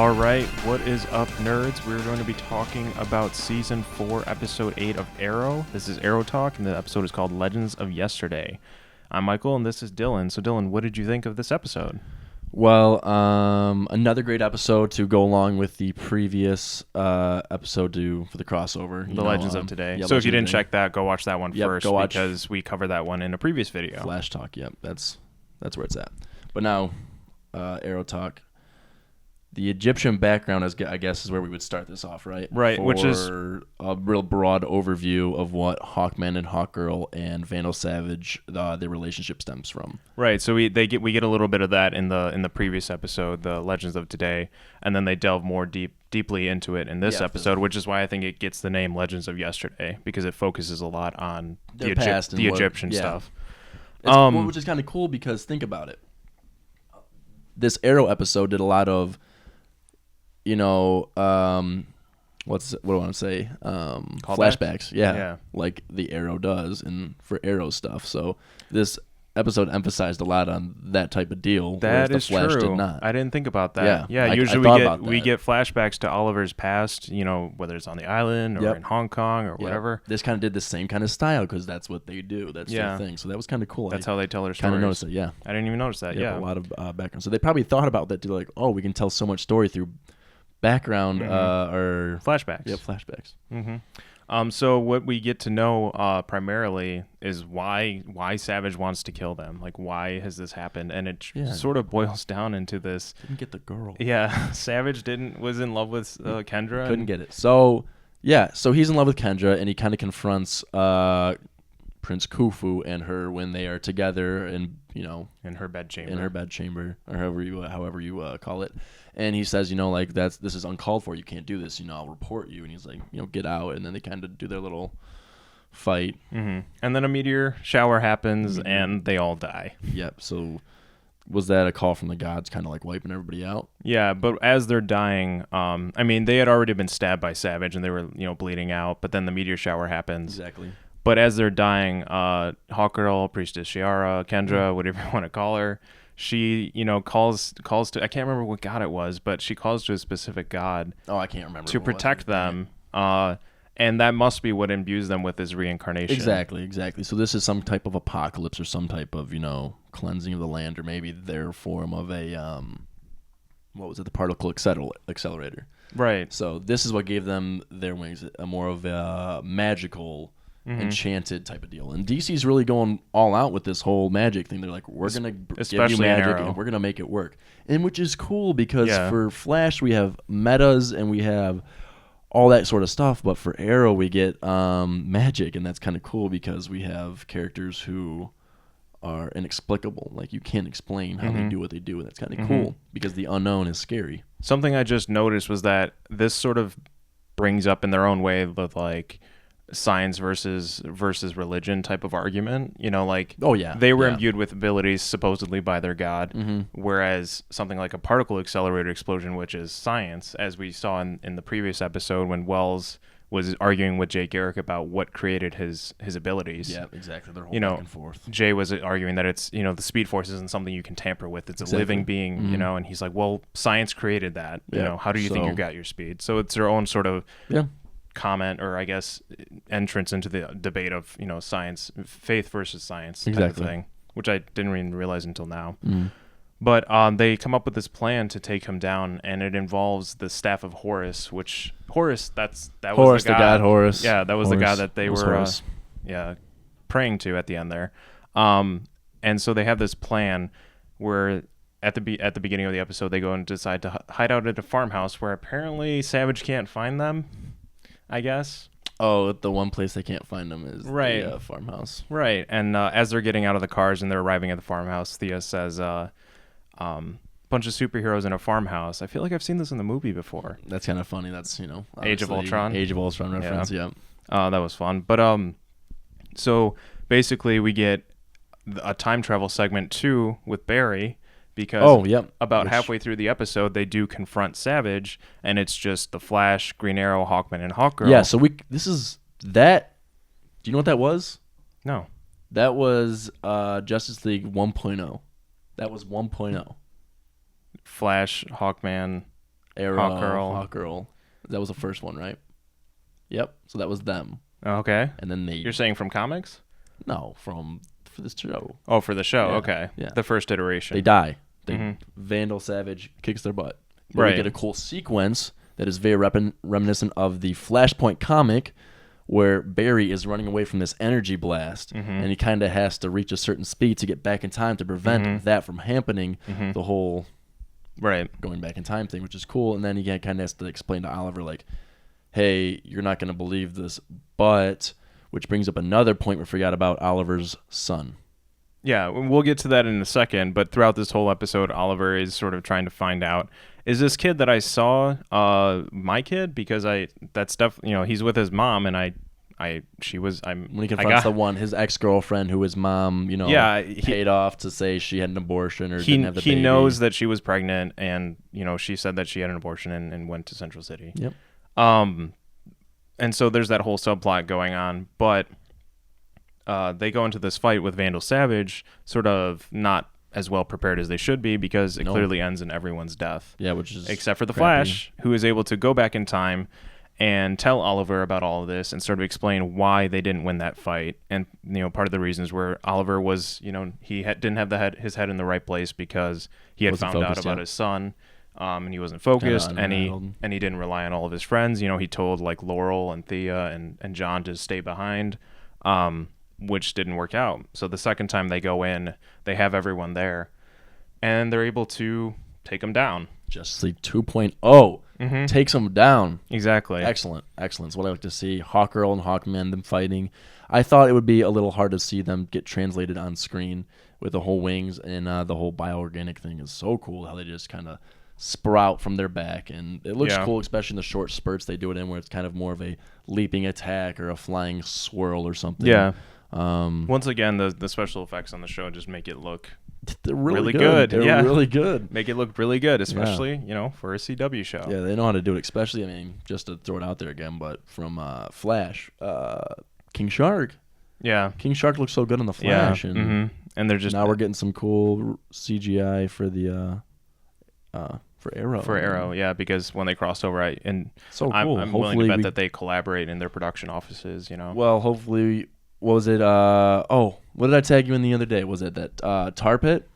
All right, what is up, nerds? We're going to be talking about Season 4, Episode 8 of Arrow. This is Arrow Talk, and the episode is called Legends of Yesterday. I'm Michael, and this is Dylan. So, Dylan, what did you think of this episode? Well, another great episode to go along with the previous episode for the crossover. The Legends of Today. Yeah, so if you didn't check that, go watch that one first, go watch because we covered that one in a previous video. Flash Talk, yep, that's where it's at. But now, Arrow Talk. The Egyptian background, I guess, is where we would start this off, right? Right, which is a real broad overview of what Hawkman and Hawkgirl and Vandal Savage, their relationship stems from. right. So we get a little bit of that in the previous episode, the Legends of Today, and then they delve more deeply into it in this episode, which is why I think it gets the name Legends of Yesterday, because it focuses a lot on their past and Egyptian stuff. Which is kind of cool because think about it. This Arrow episode did a lot of, what do I want to say? Flashbacks. Yeah. Like the Arrow does and for Arrow stuff. So this episode emphasized a lot on that type of deal. That is the Flash true. Did not. I didn't think about that. Yeah. Usually we get flashbacks to Oliver's past, whether it's on the island or in Hong Kong or whatever. This kind of did the same kind of style because that's what they do. That's their thing. So that was kind of cool. That's how they tell their stories. Kind of noticed it, yeah. I didn't even notice that, A lot of background. So they probably thought about that too, like, oh, we can tell so much story through background or flashbacks. Yeah, flashbacks. Mm-hmm. So what we get to know primarily is why Savage wants to kill them. Like, why has this happened? And it sort of boils down into this. Didn't get the girl. Yeah, Savage was in love with Kendra. Couldn't get it. So he's in love with Kendra, and he kind of confronts Prince Khufu and her when they are together, and in her bedchamber, or however you call it. And he says, this is uncalled for. You can't do this. I'll report you. And he's like, get out. And then they kind of do their little fight. Mm-hmm. And then a meteor shower happens, and they all die. Yep. So was that a call from the gods, kind of like wiping everybody out? Yeah, but as they're dying, they had already been stabbed by Savage, and they were bleeding out. But then the meteor shower happens. Exactly. But as they're dying, Hawkgirl, Priestess Shiara, Kendra, whatever you want to call her, she, calls to, I can't remember what god it was, but she calls to a specific god. Oh, I can't remember. To protect them. And that must be what imbues them with his reincarnation. Exactly. So this is some type of apocalypse or some type of, cleansing of the land, or maybe their form of a, the particle accelerator. Right. So this is what gave them their wings, a more of a magical, enchanted type of deal. And DC's really going all out with this whole magic thing. They're like, we're going to give you magic and we're going to make it work. And which is cool because for Flash, we have metas and we have all that sort of stuff. But for Arrow, we get magic. And that's kind of cool because we have characters who are inexplicable. Like, you can't explain how they do what they do. And that's kind of cool because the unknown is scary. Something I just noticed was that this sort of brings up in their own way with, like, science versus religion type of argument, they were imbued with abilities supposedly by their god, whereas something like a particle accelerator explosion, which is science, as we saw in the previous episode when Wells was arguing with Jay Garrick about what created his abilities. Yeah, exactly. They're whole back and forth. Jay was arguing that it's, the Speed Force isn't something you can tamper with. It's a living being, and he's like, well, science created that. How do you think you got your speed? So it's their own sort of comment, or I guess entrance into the debate of science, faith versus science type of thing, which I didn't even realize until now. But they come up with this plan to take him down, and it involves the staff of Horus, which Horus that was the god Horus. Yeah, that was the god that they were praying to at the end there. And so they have this plan where at the beginning of the episode they go and decide to hide out at a farmhouse where apparently Savage can't find them, I guess. Oh, the one place they can't find them is the farmhouse. Right. And as they're getting out of the cars and they're arriving at the farmhouse, Thea says, bunch of superheroes in a farmhouse. I feel like I've seen this in the movie before. That's kind of funny. That's, Age of Ultron. Age of Ultron reference, yeah. That was fun. But so basically we get a time travel segment 2 with Barry, because halfway through the episode they do confront Savage, and it's just the Flash, Green Arrow, Hawkman, and Hawkgirl. Yeah, so this is that. Do you know what that was? No. That was Justice League 1.0. That was 1.0. Flash, Hawkman, Arrow, Hawkgirl. That was the first one, right? Yep. So that was them. Okay. And then You're saying from comics? No, for this show. Oh, for the show. Okay. Yeah. The first iteration. They die. Vandal Savage kicks their butt. Then we get a cool sequence that is very reminiscent of the Flashpoint comic, where Barry is running away from this energy blast, and he kind of has to reach a certain speed to get back in time to prevent that from happening. The whole going back in time thing, which is cool. And then he kind of has to explain to Oliver, like, hey, you're not going to believe this, but, which brings up another point we forgot about, Oliver's son. Yeah, we'll get to that in a second, but throughout this whole episode, Oliver is sort of trying to find out, is this kid that I saw my kid? Because that stuff, he's with his mom, and when he confronts the one, his ex-girlfriend, who his mom, paid off to say she had an abortion or didn't have the baby. He knows that she was pregnant, and, she said that she had an abortion and went to Central City. Yep. And so there's that whole subplot going on, but they go into this fight with Vandal Savage sort of not as well prepared as they should be, because it clearly ends in everyone's death. Yeah, which is except for the Flash, who is able to go back in time and tell Oliver about all of this and sort of explain why they didn't win that fight. And part of the reasons were Oliver was, he didn't have his head in the right place because he had found out about his son. And he wasn't focused, and he didn't rely on all of his friends. He told like Laurel and Thea and John to stay behind, which didn't work out. So the second time they go in, they have everyone there, and they're able to take him down. Justice League 2.0 takes him down. Exactly. Excellent. It's what I like to see. Hawkgirl and Hawkman, them fighting. I thought it would be a little hard to see them get translated on screen with the whole wings, and the whole bioorganic thing is so cool how they just kind of sprout from their back, and it looks cool, especially in the short spurts they do it in, where it's kind of more of a leaping attack or a flying swirl or something. Yeah. Once again, the special effects on the show just make it look really good. They're really good. Make it look really good, especially for a CW show. Yeah, they know how to do it. Especially, just to throw it out there again, but from Flash, King Shark. Yeah, King Shark looks so good on the Flash, and they're just now we're getting some cool CGI for the. For Arrow. For Arrow, yeah, because when they crossed over, I'm cool. willing to bet that they collaborate in their production offices, Well, hopefully, what was it? What did I tag you in the other day? Was it that Tar Pit?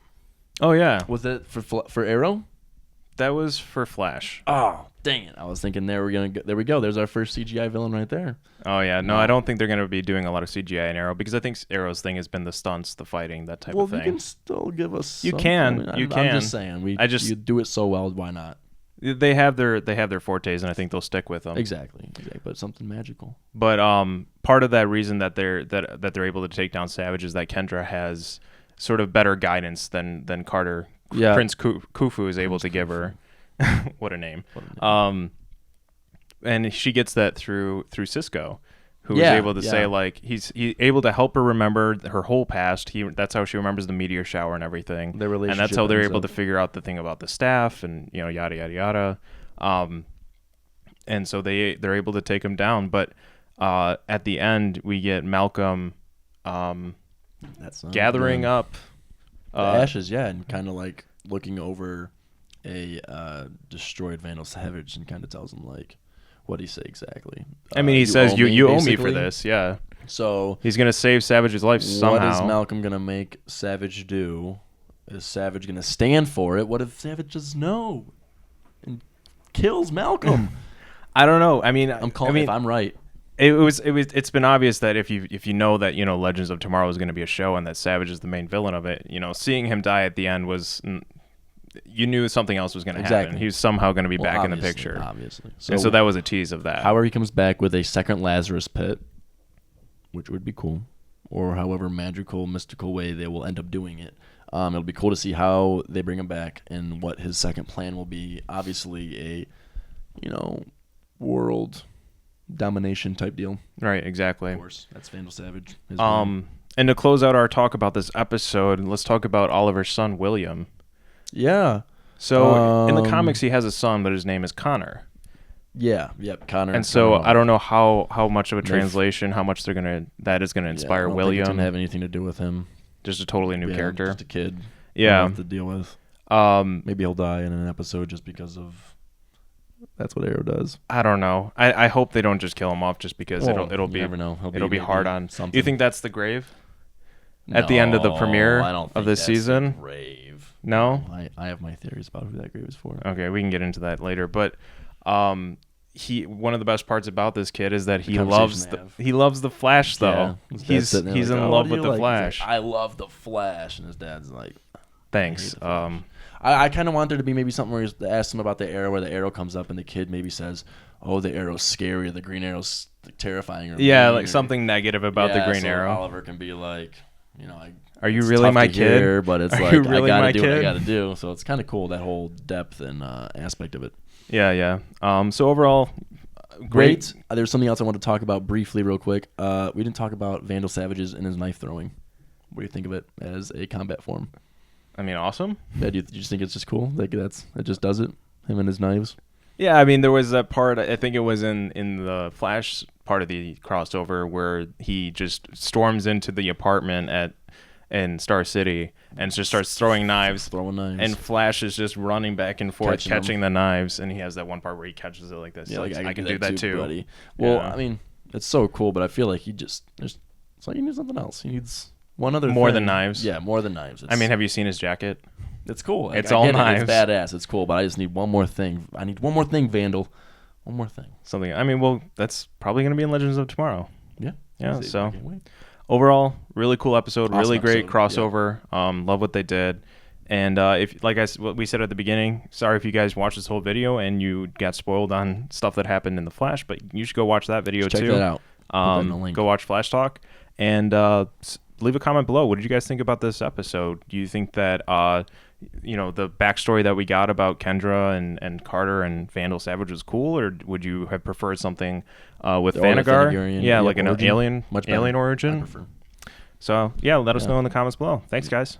Oh, yeah. Was it for Arrow? That was for Flash. Oh, dang it. I was thinking there we go. There's our first CGI villain right there. Oh, yeah. No, I don't think they're going to be doing a lot of CGI in Arrow, because I think Arrow's thing has been the stunts, the fighting, that type of thing. Well, you can still give us You something. can. I'm just saying. You do it so well, why not? They have their fortes, and I think they'll stick with them. Exactly. But something magical. But part of that reason that they're able to take down Savage is that Kendra has sort of better guidance than Carter. Yeah. Prince Khufu is able to give her. What a name. And she gets that through Cisco, who is able to say, like, he's able to help her remember her whole past. That's how she remembers the meteor shower and everything. Their relationship, and that's how they're able to figure out the thing about the staff and yada yada yada. And so they're able to take him down. But at the end, we get Malcolm gathering up the ashes, and kind of like looking over a destroyed Vandal Savage, and kind of tells him, like, what do you say exactly? He says, you owe me for this, yeah. So he's going to save Savage's life somehow. What is Malcolm going to make Savage do? Is Savage going to stand for it? What if Savage just no and kills Malcolm? I don't know. I'm calling if I'm right. It's been obvious that if you know that Legends of Tomorrow is going to be a show and that Savage is the main villain of it, seeing him die at the end was, you knew something else was going to happen. He was somehow going to be back in the picture. Obviously. So that was a tease of that. However, he comes back with a second Lazarus Pit, which would be cool, or however magical, mystical way they will end up doing it. It'll be cool to see how they bring him back and what his second plan will be. Obviously, a world domination type deal. Right, exactly. Of course, that's Vandal Savage. And to close out our talk about this episode, let's talk about Oliver's son, William. Yeah. So in the comics, he has a son, but his name is Connor. Yeah. Yep. Connor. And so I don't know how much of a translation, how much that is gonna inspire William. It doesn't have anything to do with him. Just a totally new character. Just a kid. Yeah. Have to deal with. Maybe he'll die in an episode just because of that's what Arrow does. I don't know. I hope they don't just kill him off just because it'll be you never know. It'll be hard on something. You think that's the grave at the end of the premiere of this season? Grave. No, I have my theories about who that grave is for. Okay, we can get into that later. But one of the best parts about this kid is that he loves the Flash though. Yeah, he's in love with the Flash. Like, I love the Flash, and his dad's like, thanks. I kind of want there to be maybe something where he asks him about the Arrow, where the Arrow comes up and the kid maybe says, "Oh, the Arrow's scary, or the Green Arrow's terrifying." Or yeah, like something negative about the Green Arrow. Oliver can be like, are you really my kid? Hear, but it's like, really I gotta do what I gotta do. So it's kind of cool, that whole depth and aspect of it. Yeah. So overall, great. There's something else I want to talk about briefly, real quick. We didn't talk about Vandal Savages and his knife throwing. What do you think of it as a combat form? I mean, awesome. Yeah, do you just think it's just cool? Like it just does it? Him and his knives? Yeah, I mean, there was that part, I think it was in the Flash part of the crossover where he just storms into the apartment in Star City and just starts throwing knives. And Flash is just running back and forth, catching the knives, and he has that one part where he catches it like this. Yeah, like, I can do that too. Buddy. Well, I mean, it's so cool, but I feel like it's like he needs something else. He needs one other more thing. than knives. Yeah, more than knives. I mean, have you seen his jacket? It's cool. It's all knives. It's badass. It's cool, but I just need one more thing. I need one more thing, Vandal. One more thing. Something. I mean, well, that's probably going to be in Legends of Tomorrow. Yeah. So overall, really cool episode. Awesome really great episode. crossover. Love what they did. And if, like what we said at the beginning, sorry if you guys watched this whole video and you got spoiled on stuff that happened in the Flash, but you should go watch that video too. Check that out. Go watch Flash Talk and leave a comment below. What did you guys think about this episode? Do you think that the backstory that we got about Kendra and Carter and Vandal Savage was cool, or would you have preferred something with Thanagar? Yeah, like an alien origin. I prefer. So let us know in the comments below. Thanks, guys.